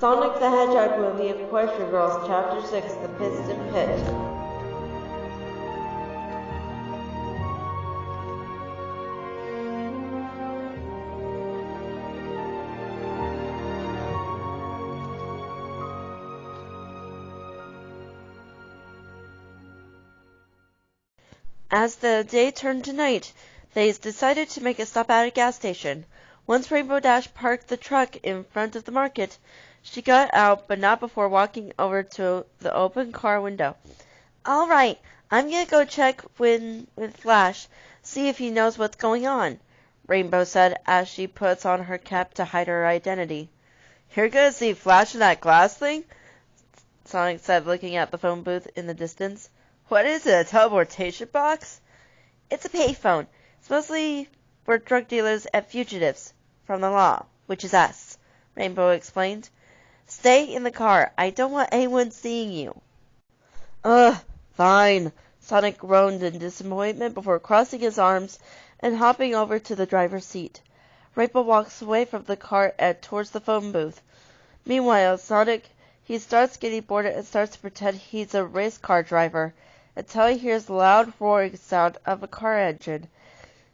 Sonic the Hedgehog movie, Equestria Girls, Chapter 6, The Piston Pit. As the day turned to night, they decided to make a stop at a gas station. Once Rainbow Dash parked the truck in front of the market, she got out, but not before walking over to the open car window. "All right, I'm going to go check with Flash, see if he knows what's going on," Rainbow said as she puts on her cap to hide her identity. "You're going to see Flash in that glass thing?" Sonic said, looking at the phone booth in the distance. "What is it, a teleportation box?" "It's a payphone. It's mostly for drug dealers and fugitives from the law, which is us," Rainbow explained. "Stay in the car. I don't want anyone seeing you." "Ugh, fine," Sonic groaned in disappointment before crossing his arms and hopping over to the driver's seat. Rainbow walks away from the car and towards the phone booth. Meanwhile, Sonic, he starts getting bored and starts to pretend he's a race car driver until he hears the loud roaring sound of a car engine.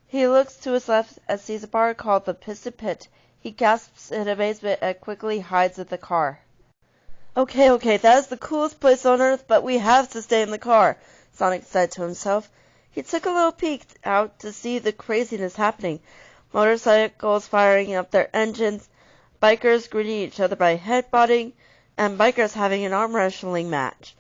He looks to his left and sees a bar called the Piston Pit. He gasps in amazement and quickly hides in the car. Okay, that is the coolest place on Earth, but we have to stay in the car," Sonic said to himself. He took a little peek out to see the craziness happening. Motorcycles firing up their engines, bikers greeting each other by headbutting, and bikers having an arm wrestling match.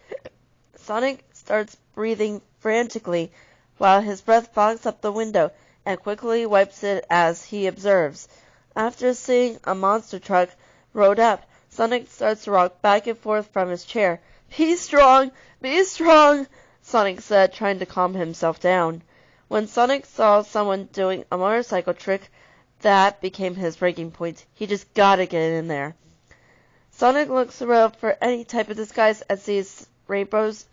Sonic starts breathing frantically while his breath fogs up the window and quickly wipes it as he observes. After seeing a monster truck rode up, Sonic starts to rock back and forth from his chair. Be strong, Sonic said, trying to calm himself down. When Sonic saw someone doing a motorcycle trick, that became his breaking point. He just gotta get in there. Sonic looks around for any type of disguise and sees Rainbow's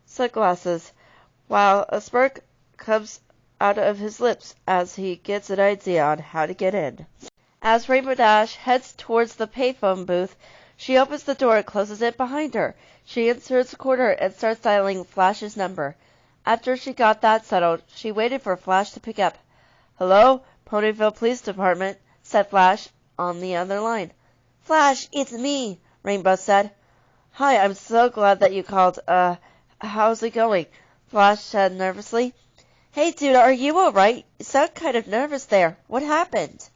sunglasses, while a smirk comes out of his lips as he gets an idea on how to get in. As Rainbow Dash heads towards the payphone booth, she opens the door and closes it behind her. She inserts a quarter and starts dialing Flash's number. After she got that settled, she waited for Flash to pick up. "Hello, Ponyville Police Department," said Flash on the other line. "Flash, it's me," Rainbow said. "Hi, I'm so glad that you called. How's it going?" Flash said nervously. "Hey, dude, are you alright? You sound kind of nervous there. What happened?"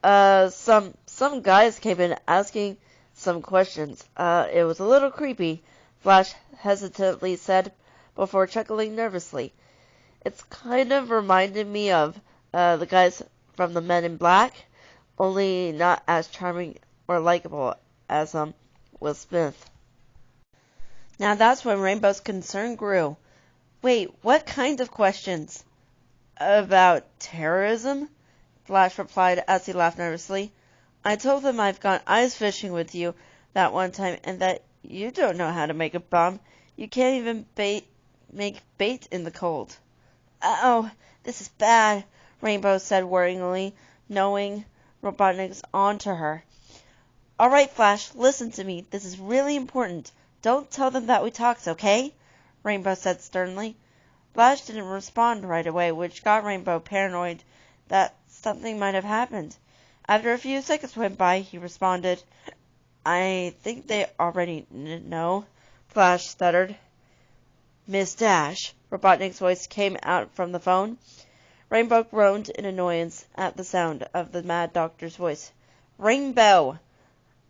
Some guys came in asking some questions. It was a little creepy," Flash hesitantly said before chuckling nervously. "It's kind of reminded me of, the guys from the Men in Black, only not as charming or likable as, Will Smith." Now that's when Rainbow's concern grew. "Wait, what kind of questions?" "About terrorism?" Flash replied as he laughed nervously. "I told them I've gone ice fishing with you that one time and that you don't know how to make a bomb. You can't even make bait in the cold." "Uh-oh, this is bad," Rainbow said worryingly, knowing Robotnik's on to her. "All right, Flash, listen to me. This is really important. Don't tell them that we talked, okay?" Rainbow said sternly. Flash didn't respond right away, which got Rainbow paranoid that something might have happened. After a few seconds went by, he responded. "I think they already know," Flash stuttered. "Miss Dash," Robotnik's voice came out from the phone. Rainbow groaned in annoyance at the sound of the Mad Doctor's voice. "Rainbow!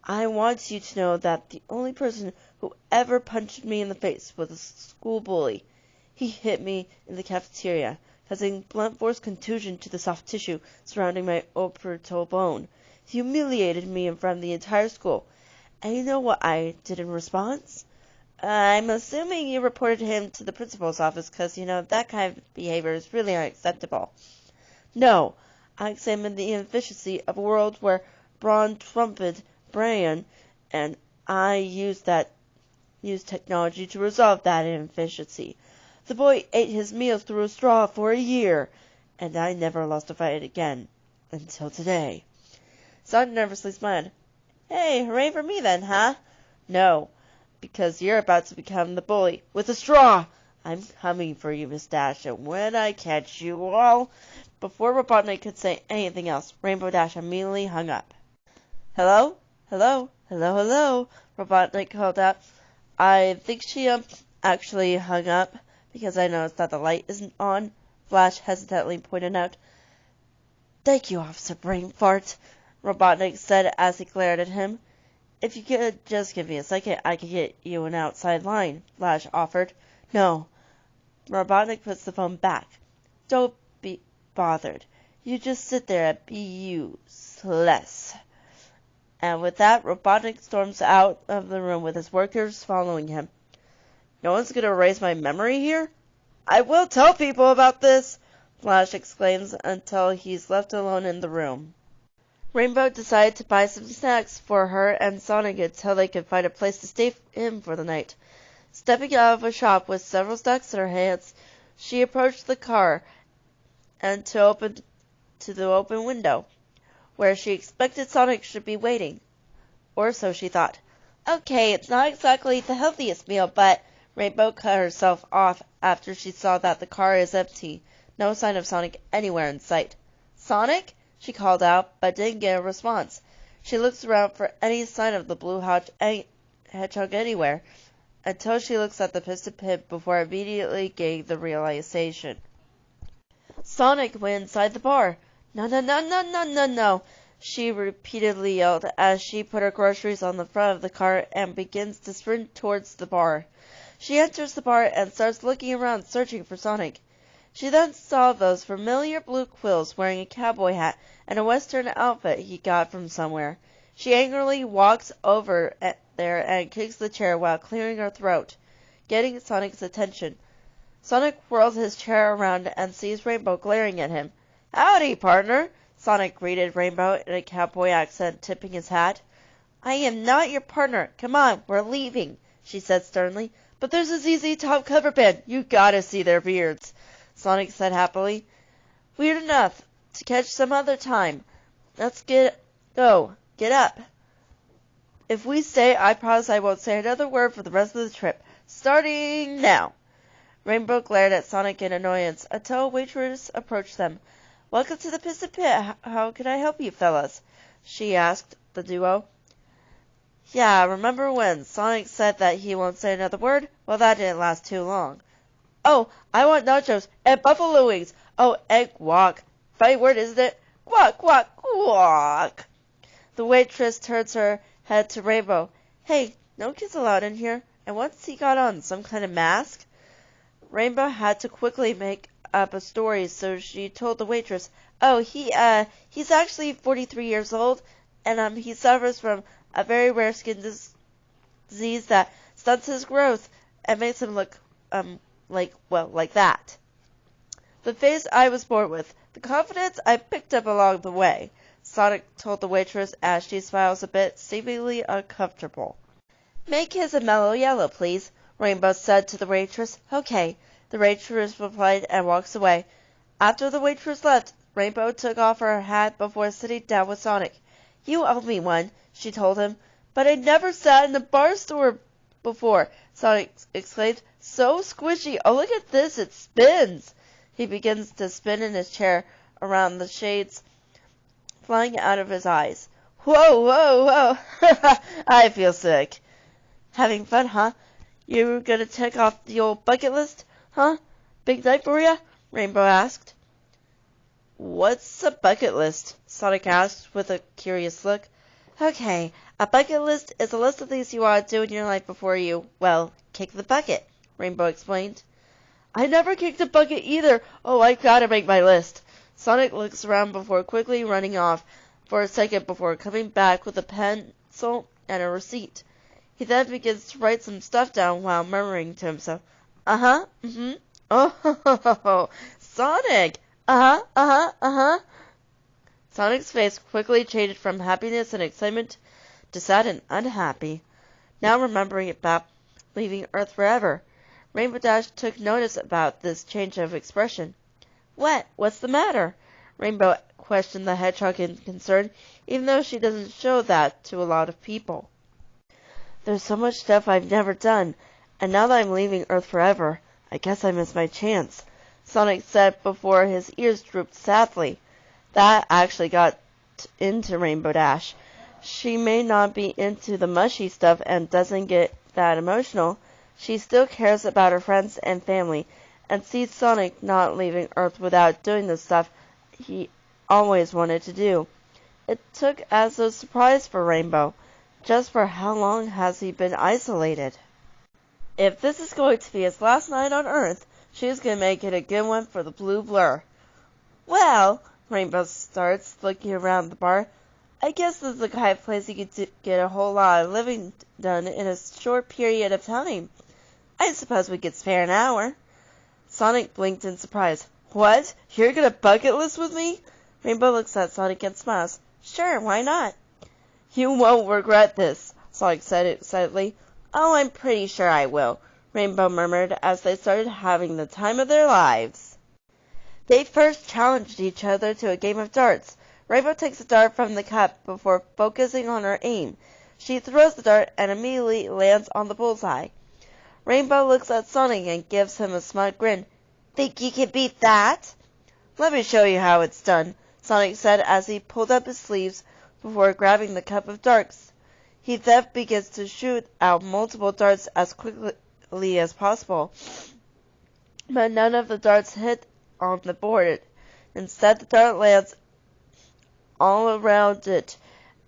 I want you to know that the only person who ever punched me in the face was a school bully. He hit me in the cafeteria, causing blunt force contusion to the soft tissue surrounding my orbital bone. He humiliated me in front of the entire school. And you know what I did in response? I'm assuming you reported him to the principal's office because, that kind of behavior is really unacceptable. No, I examined the inefficiency of a world where Braun trumped Brian, and I used technology to resolve that inefficiency. The boy ate his meals through a straw for a year, and I never lost a fight again, until today." Sonic nervously smiled. Hey, hooray for me then, huh? No, because you're about to become the bully with a straw. I'm coming for you, Miss Dash, and when I catch you all... Before Robotnik could say anything else, Rainbow Dash immediately hung up. Hello? Hello? Hello, hello? Robotnik called out. I think she actually hung up, because I noticed that the light isn't on, Flash hesitantly pointed out. Thank you, Officer Brain Fart, Robotnik said as he glared at him. If you could just give me a second, I could get you an outside line, Flash offered. No. Robotnik puts the phone back. Don't be bothered. You just sit there and be useless. And with that, Robotnik storms out of the room with his workers following him. No one's going to erase my memory here? I will tell people about this, Flash exclaims until he's left alone in the room. Rainbow decided to buy some snacks for her and Sonic until they could find a place to stay in for the night. Stepping out of a shop with several snacks in her hands, she approached the car and to the open window, where she expected Sonic should be waiting. Or so she thought. Okay, it's not exactly the healthiest meal, but Rainbow cut herself off after she saw that the car is empty. No sign of Sonic anywhere in sight. Sonic? She called out, but didn't get a response. She looked around for any sign of the blue hedgehog anywhere, until she looks at the Piston Pit before immediately getting the realization. Sonic went inside the bar. No, no, no, no, no, no, no, she repeatedly yelled as she put her groceries on the front of the car and begins to sprint towards the bar. She enters the bar and starts looking around searching for Sonic. She then saw those familiar blue quills wearing a cowboy hat and a western outfit he got from somewhere. She angrily walks over there and kicks the chair while clearing her throat, getting Sonic's attention. Sonic whirls his chair around and sees Rainbow glaring at him. Howdy, partner, Sonic greeted Rainbow in a cowboy accent, tipping his hat. I am not your partner. Come on, we're leaving, she said sternly. But there's a ZZ Top cover band. You gotta see their beards, Sonic said happily. Weird enough to catch some other time. Let's go. Get up. If we stay, I promise I won't say another word for the rest of the trip. Starting now. Rainbow glared at Sonic in annoyance until a waitress approached them. Welcome to the Piston Pit. How can I help you, fellas? She asked the duo. Yeah, remember when Sonic said that he won't say another word? Well, that didn't last too long. Oh, I want nachos and buffalo wings. Oh, egg guac. Funny word, isn't it? Guac, guac, guac. The waitress turns her head to Rainbow. Hey, no kids allowed in here. And what's he got on, some kind of mask? Rainbow had to quickly make up a story, so she told the waitress, oh, he's actually 43 years old, and he suffers from a very rare skin disease that stunts his growth and makes him look, like that. The face I was born with, the confidence I picked up along the way, Sonic told the waitress as she smiles a bit, seemingly uncomfortable. Make his a mellow yellow, please, Rainbow said to the waitress. Okay, the waitress replied and walks away. After the waitress left, Rainbow took off her hat before sitting down with Sonic. You owe me one, she told him. But I never sat in a bar stool before, Sonic exclaimed. So squishy. Oh, look at this. It spins. He begins to spin in his chair around the shades flying out of his eyes. Whoa, whoa, whoa. I feel sick. Having fun, huh? You gonna tick off the old bucket list, huh? Big night for ya? Rainbow asked. What's a bucket list? Sonic asked with a curious look. Okay, a bucket list is a list of things you want to do in your life before you, well, kick the bucket, Rainbow explained. I never kicked a bucket either. Oh, I gotta make my list. Sonic looks around before quickly running off for a second before coming back with a pencil and a receipt. He then begins to write some stuff down while murmuring to himself. Uh-huh, mm-hmm. Oh, ho, ho, ho, ho. Sonic! Uh-huh, uh-huh, uh-huh. Sonic's face quickly changed from happiness and excitement to sad and unhappy. Now remembering about leaving Earth forever, Rainbow Dash took notice about this change of expression. What? What's the matter? Rainbow questioned the Hedgehog in concern, even though she doesn't show that to a lot of people. There's so much stuff I've never done, and now that I'm leaving Earth forever, I guess I missed my chance, Sonic said before his ears drooped sadly. That actually got into Rainbow Dash. She may not be into the mushy stuff and doesn't get that emotional. She still cares about her friends and family, and sees Sonic not leaving Earth without doing the stuff he always wanted to do. It took as a surprise for Rainbow. Just for how long has he been isolated? If this is going to be his last night on Earth, she's going to make it a good one for the Blue Blur. Well, Rainbow starts, looking around the bar. I guess this is the kind of place you could get a whole lot of living done in a short period of time. I suppose we could spare an hour. Sonic blinked in surprise. What? You're going to bucket list with me? Rainbow looks at Sonic and smiles. Sure, why not? You won't regret this, Sonic said excitedly. Oh, I'm pretty sure I will, Rainbow murmured as they started having the time of their lives. They first challenged each other to a game of darts. Rainbow takes a dart from the cup before focusing on her aim. She throws the dart and immediately lands on the bullseye. Rainbow looks at Sonic and gives him a smug grin. Think you can beat that? Let me show you how it's done, Sonic said as he pulled up his sleeves before grabbing the cup of darts. He then begins to shoot out multiple darts as quickly as possible. But none of the darts hit on the board. Instead, the dart lands all around it,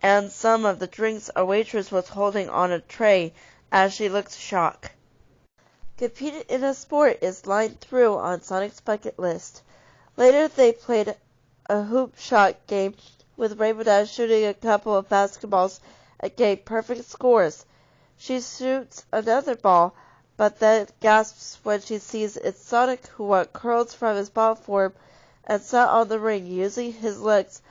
and some of the drinks a waitress was holding on a tray as she looked shocked. Competing in a sport is lined through on Sonic's bucket list. Later, they played a hoop shot game with Rainbow Dash shooting a couple of basketballs and getting perfect scores. She shoots another ball, but then gasps when she sees it's Sonic who curls from his ball form and sat on the ring using his legs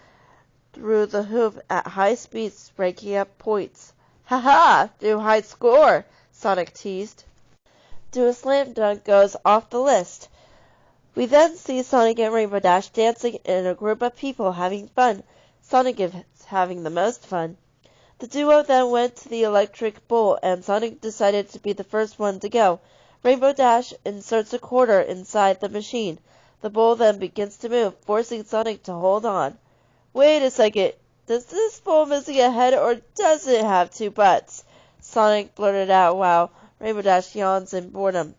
through the hoop at high speeds, raking up points. Ha ha! New high score! Sonic teased. Do a slam dunk goes off the list. We then see Sonic and Rainbow Dash dancing in a group of people having fun. Sonic is having the most fun. The duo then went to the electric bull, and Sonic decided to be the first one to go. Rainbow Dash inserts a quarter inside the machine. The bull then begins to move, forcing Sonic to hold on. Wait a second. Does this bull missing a head, or does it have two butts? Sonic blurted out while Rainbow Dash yawns in boredom.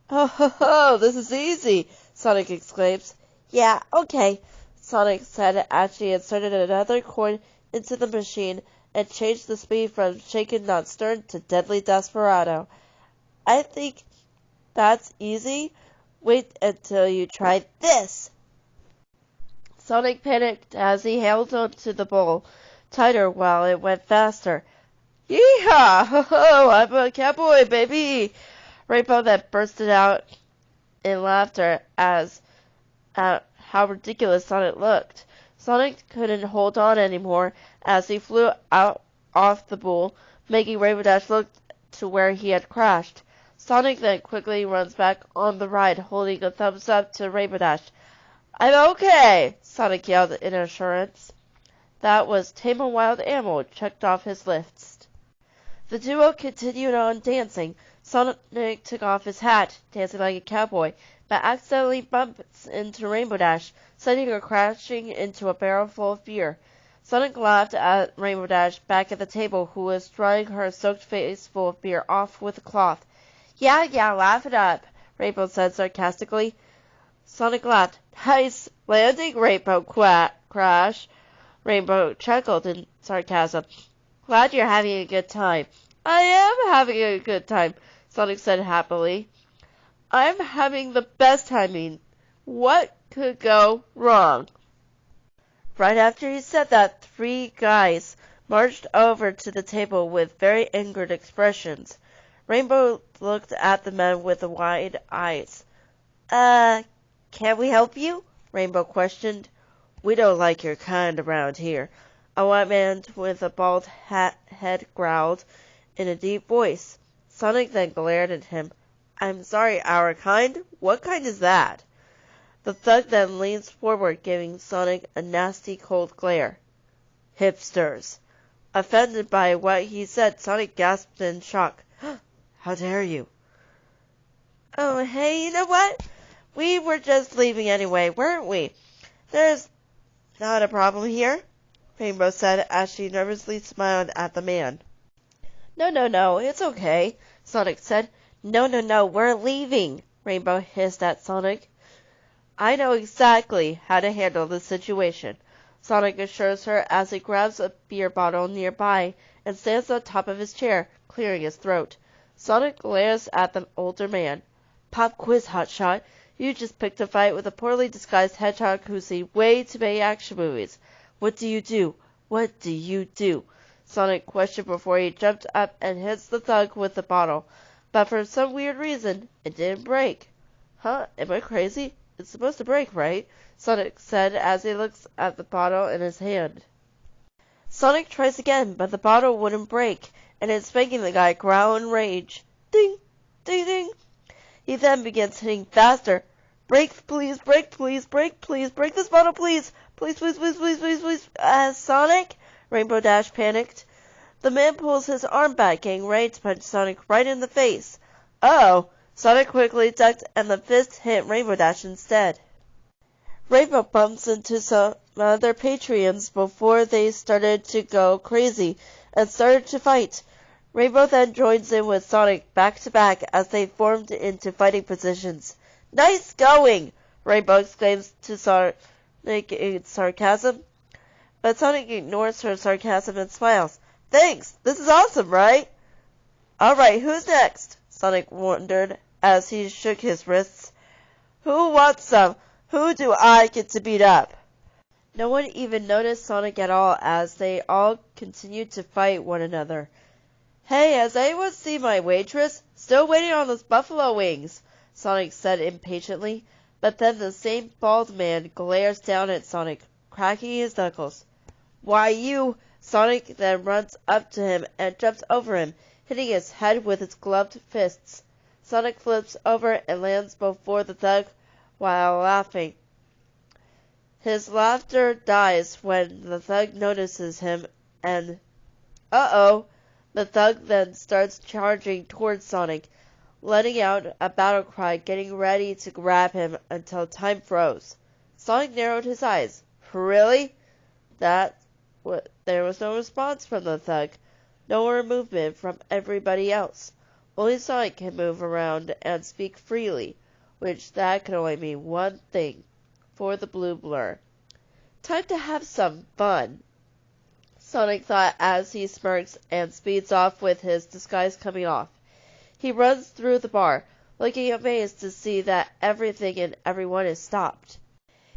Oh ho ho, this is easy, Sonic exclaims. Yeah, okay, Sonic said as she inserted another coin into the machine and changed the speed from shaken not stirred to deadly desperado. I think that's easy. Wait until you try this. Sonic panicked as he held onto the bull tighter while it went faster. Yee-haw! Ho-ho! I'm a cowboy, baby! Rainbow then bursted out in laughter at how ridiculous Sonic looked. Sonic couldn't hold on anymore as he flew out off the bull, making Rainbow Dash look to where he had crashed. Sonic then quickly runs back on the ride, holding a thumbs up to Rainbow Dash. I'm okay, Sonic yelled in assurance. That was Tame a Wild Animal checked off his list. The duo continued on dancing. Sonic took off his hat, dancing like a cowboy, but accidentally bumps into Rainbow Dash, sending her crashing into a barrel full of beer. Sonic laughed at Rainbow Dash back at the table, who was drying her soaked face full of beer off with a cloth. Yeah, laugh it up, Rainbow said sarcastically. Sonic laughed. Nice landing, Rainbow Crash. Rainbow chuckled in sarcasm. Glad you're having a good time. I am having a good time, Sonic said happily. I'm having the best timing. What could go wrong? Right after he said that, 3 guys marched over to the table with very angered expressions. Rainbow looked at the men with the wide eyes. Can we help you? Rainbow questioned. We don't like your kind around here, a white man with a bald head growled in a deep voice. Sonic then glared at him. I'm sorry, our kind? What kind is that? The thug then leans forward, giving Sonic a nasty cold glare. Hipsters. Offended by what he said, Sonic gasped in shock. How dare you? Oh, hey, you know what? We were just leaving anyway, weren't we? There's not a problem here, Rainbow said as she nervously smiled at the man. No, it's okay, Sonic said. No, we're leaving, Rainbow hissed at Sonic. I know exactly how to handle the situation, Sonic assures her as he grabs a beer bottle nearby and stands on top of his chair, clearing his throat. Sonic glares at the older man. Pop quiz, hotshot. You just picked a fight with a poorly disguised hedgehog who's seen way too many action movies. What do you do? What do you do? Sonic questioned before he jumped up and hits the thug with the bottle. But for some weird reason, it didn't break. Huh? Am I crazy? It's supposed to break, right? Sonic said as he looks at the bottle in his hand. Sonic tries again, but the bottle wouldn't break, and it's making the guy growl in rage. Ding! Ding ding! He then begins hitting faster. Break, please, break, please, break, please, break this bottle, please! Please, please, please, please, please, please! Sonic? Rainbow Dash panicked. The man pulls his arm back, getting ready to punch Sonic right in the face. Oh! Sonic quickly ducked, and the fist hit Rainbow Dash instead. Rainbow bumps into some other Patreons before they started to go crazy and started to fight. Rainbow then joins in with Sonic back to back as they formed into fighting positions. Nice going! Rainbow exclaims to Sonic in sarcasm. But Sonic ignores her sarcasm and smiles. Thanks! This is awesome, right? Alright, who's next? Sonic wondered as he shook his wrists. Who wants some? Who do I get to beat up? No one even noticed Sonic at all as they all continued to fight one another. Hey, has anyone seen my waitress? Still waiting on those buffalo wings, Sonic said impatiently, but then the same bald man glares down at Sonic, cracking his knuckles. Why, you! Sonic then runs up to him and jumps over him, hitting his head with his gloved fists. Sonic flips over and lands before the thug while laughing. His laughter dies when the thug notices him and... Uh-oh! The thug then starts charging towards Sonic, letting out a battle cry, getting ready to grab him until time froze. Sonic narrowed his eyes. Really? There was no response from the thug. No more movement from everybody else. Only Sonic can move around and speak freely, which that could only mean one thing for the blue blur. Time to have some fun, Sonic thought as he smirks and speeds off with his disguise coming off. He runs through the bar, looking amazed to see that everything and everyone is stopped.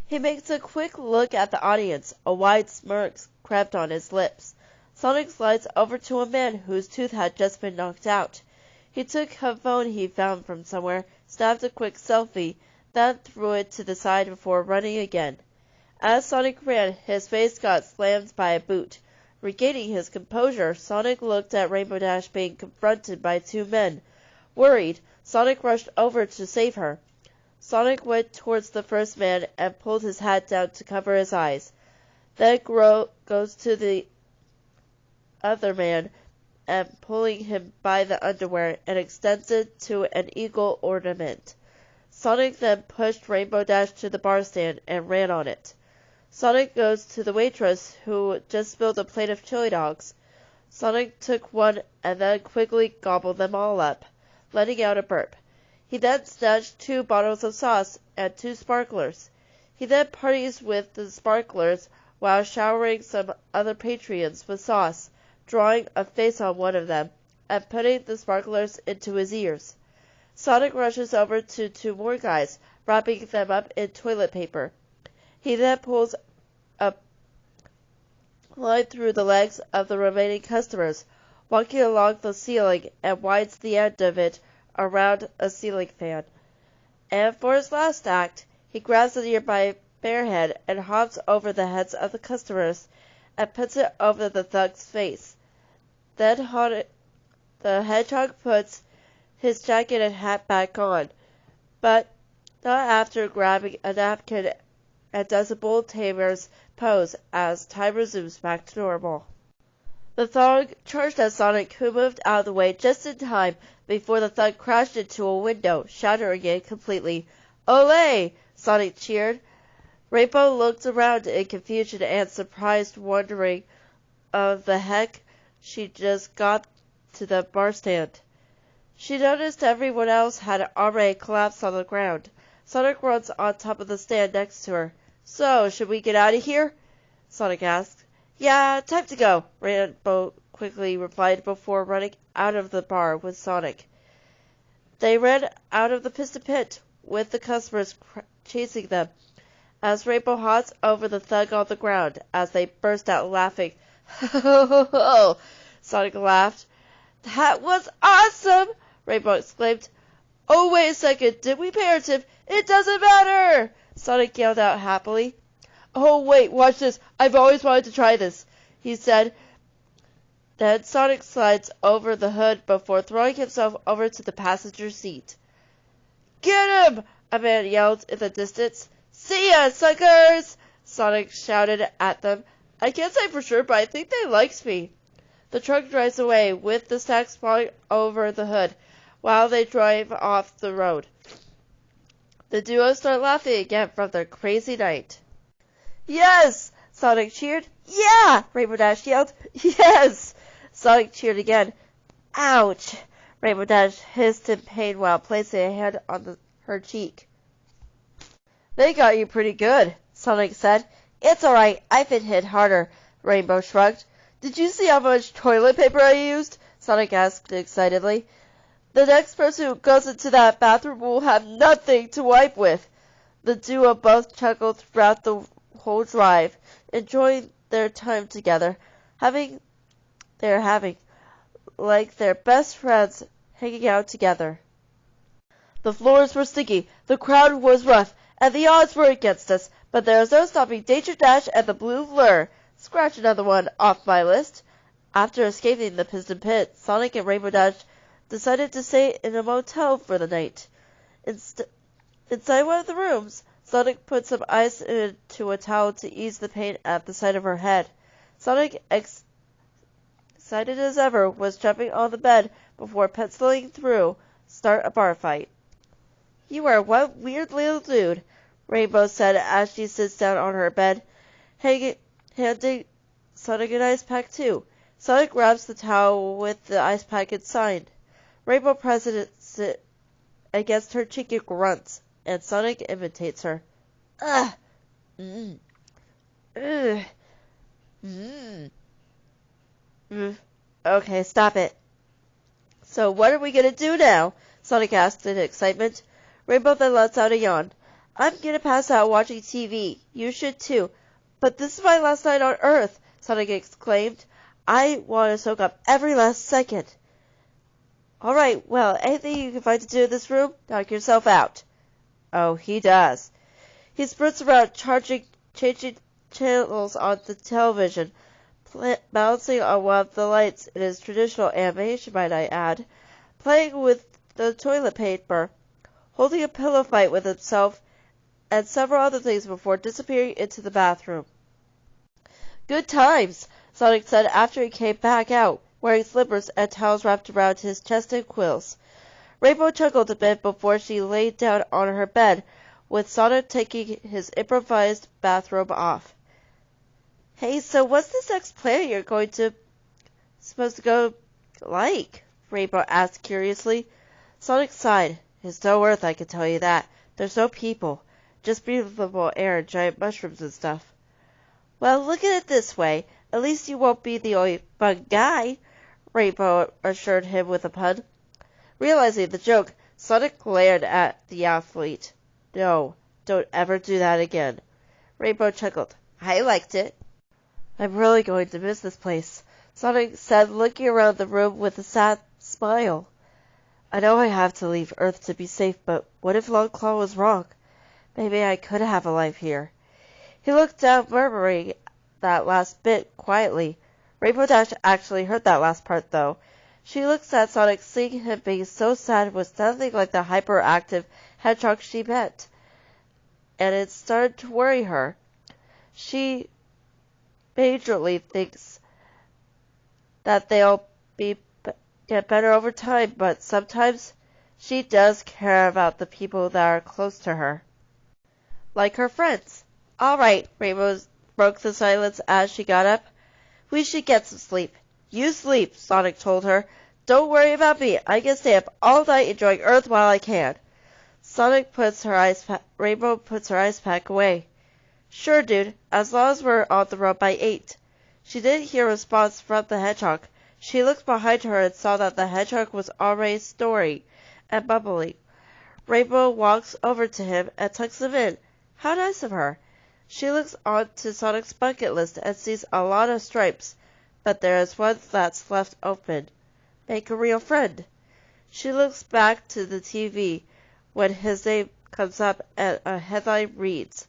He makes a quick look at the audience. A wide smirk crept on his lips. Sonic slides over to a man whose tooth had just been knocked out. He took a phone he found from somewhere, snapped a quick selfie, then threw it to the side before running again. As Sonic ran, his face got slammed by a boot. Regaining his composure, Sonic looked at Rainbow Dash being confronted by two men. Worried, Sonic rushed over to save her. Sonic went towards the first man and pulled his hat down to cover his eyes. Then goes to the other man and pulling him by the underwear and extends it to an eagle ornament. Sonic then pushed Rainbow Dash to the bar stand and ran on it. Sonic goes to the waitress who just spilled a plate of chili dogs. Sonic took one and then quickly gobbled them all up, letting out a burp. He then snatched 2 bottles of sauce and 2 sparklers. He then parties with the sparklers while showering some other Patreons with sauce, drawing a face on one of them, and putting the sparklers into his ears. Sonic rushes over to 2 more guys, wrapping them up in toilet paper. He then pulls a line through the legs of the remaining customers, walking along the ceiling and winds the end of it around a ceiling fan. And for his last act, he grabs a nearby bear head and hops over the heads of the customers and puts it over the thug's face. Then the hedgehog puts his jacket and hat back on, but not after grabbing a napkin and does a bull tamer's pose as time resumes back to normal. The thug charged at Sonic, who moved out of the way just in time before the thug crashed into a window, shattering it completely. "Olé!" Sonic cheered. Rainbow looked around in confusion and surprise, wondering the heck she just got to the bar stand. She noticed everyone else had already collapsed on the ground. Sonic runs on top of the stand next to her. "So, should we get out of here?" Sonic asked. "Yeah, time to go," Rainbow quickly replied before running out of the bar with Sonic. They ran out of the Piston Pit, with the customers chasing them, as Rainbow hopped over the thug on the ground as they burst out laughing. "Ho ho ho ho!" Sonic laughed. "That was awesome!" Rainbow exclaimed. "Oh, wait a second, did we pay our tip? It doesn't matter!" Sonic yelled out happily. "Oh, wait, watch this. I've always wanted to try this," he said. Then Sonic slides over the hood before throwing himself over to the passenger seat. "Get him!" a man yelled in the distance. "See ya, suckers!" Sonic shouted at them. "I can't say for sure, but I think they liked me." The truck drives away, with the stacks falling over the hood, while they drive off the road. The duo start laughing again from their crazy night. "Yes!" Sonic cheered. "Yeah!" Rainbow Dash yelled. "Yes!" Sonic cheered again. "Ouch!" Rainbow Dash hissed in pain while placing a hand on her cheek. "They got you pretty good," Sonic said. "It's alright, I've been hit harder," Rainbow shrugged. "Did you see how much toilet paper I used?" Sonic asked excitedly. "The next person who goes into that bathroom will have nothing to wipe with." The duo both chuckled throughout the whole drive, enjoying their time together, having like their best friends hanging out together. The floors were sticky, the crowd was rough, and the odds were against us, but there was no stopping Danger Dash and the Blue Lure. Scratch another one off my list. After escaping the Piston Pit, Sonic and Rainbow Dash decided to stay in a motel for the night. Inside one of the rooms, Sonic put some ice into a towel to ease the pain at the side of her head. Sonic, excited as ever, was jumping on the bed before penciling through start a bar fight. "You are one weird little dude," Rainbow said as she sits down on her bed, handing Sonic an ice pack too. Sonic grabs the towel with the ice pack inside. Rainbow presses it against her cheeky grunts, and Sonic imitates her. "Ugh! Mmm! Ugh! Mmm! Okay, stop it." "So what are we gonna do now?" Sonic asked in excitement. Rainbow then lets out a yawn. "I'm gonna pass out watching TV. You should too. But this is my last night on Earth," Sonic exclaimed. "I want to soak up every last second." "Alright, well, anything you can find to do in this room, knock yourself out." Oh, he does. He sprints around, changing channels on the television, balancing on one of the lights in his traditional animation, might I add, playing with the toilet paper, holding a pillow fight with himself, and several other things before disappearing into the bathroom. "Good times," Sonic said after he came back out, wearing slippers and towels wrapped around his chest and quills. Rainbow chuckled a bit before she laid down on her bed, with Sonic taking his improvised bathrobe off. "Hey, so what's this next planet you're supposed to go like?" Rainbow asked curiously. Sonic sighed. "It's no Earth, I can tell you that. There's no people. Just breathable air and giant mushrooms and stuff." "Well, look at it this way. At least you won't be the only bug guy," Rainbow assured him with a pun. Realizing the joke, Sonic glared at the athlete. "No, don't ever do that again." Rainbow chuckled. "I liked it." "I'm really going to miss this place," Sonic said, looking around the room with a sad smile. "I know I have to leave Earth to be safe, but what if Longclaw was wrong? Maybe I could have a life here." He looked down, murmuring that last bit quietly. Rainbow Dash actually heard that last part, though. She looked at Sonic, seeing him being so sad with nothing like the hyperactive Hedgehog she met. and it started to worry her. She majorly thinks that get better over time, but sometimes she does care about the people that are close to her, like her friends. All right, Rainbow broke the silence as she got up. We should get some sleep. You sleep, Sonic told her. Don't worry about me. I can stay up all night enjoying Earth while I can. Rainbow puts her ice pack away. Sure, dude, as long as we're on the road by 8. She didn't hear a response from the Hedgehog. She looked behind her and saw that the Hedgehog was already snoring and bubbling. Rainbow walks over to him and tucks him in. How nice of her. She looks onto Sonic's bucket list and sees a lot of stripes, but there is one that's left open. Make a real friend. She looks back to the TV when his name comes up and a headline reads,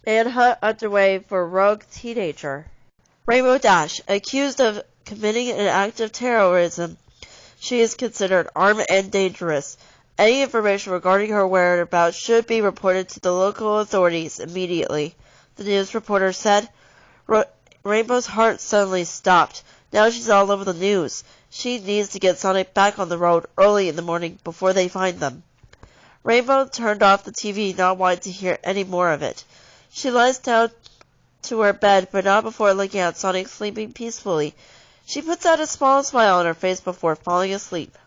Manhunt underway for rogue teenager. Rainbow Dash, accused of committing an act of terrorism. She is considered armed and dangerous. Any information regarding her whereabouts should be reported to the local authorities immediately, the news reporter said. Rainbow's heart suddenly stopped. Now she's all over the news. She needs to get Sonic back on the road early in the morning before they find them. Rainbow turned off the TV, not wanting to hear any more of it. She lies down to her bed, but not before looking at Sonic sleeping peacefully. She puts out a small smile on her face before falling asleep.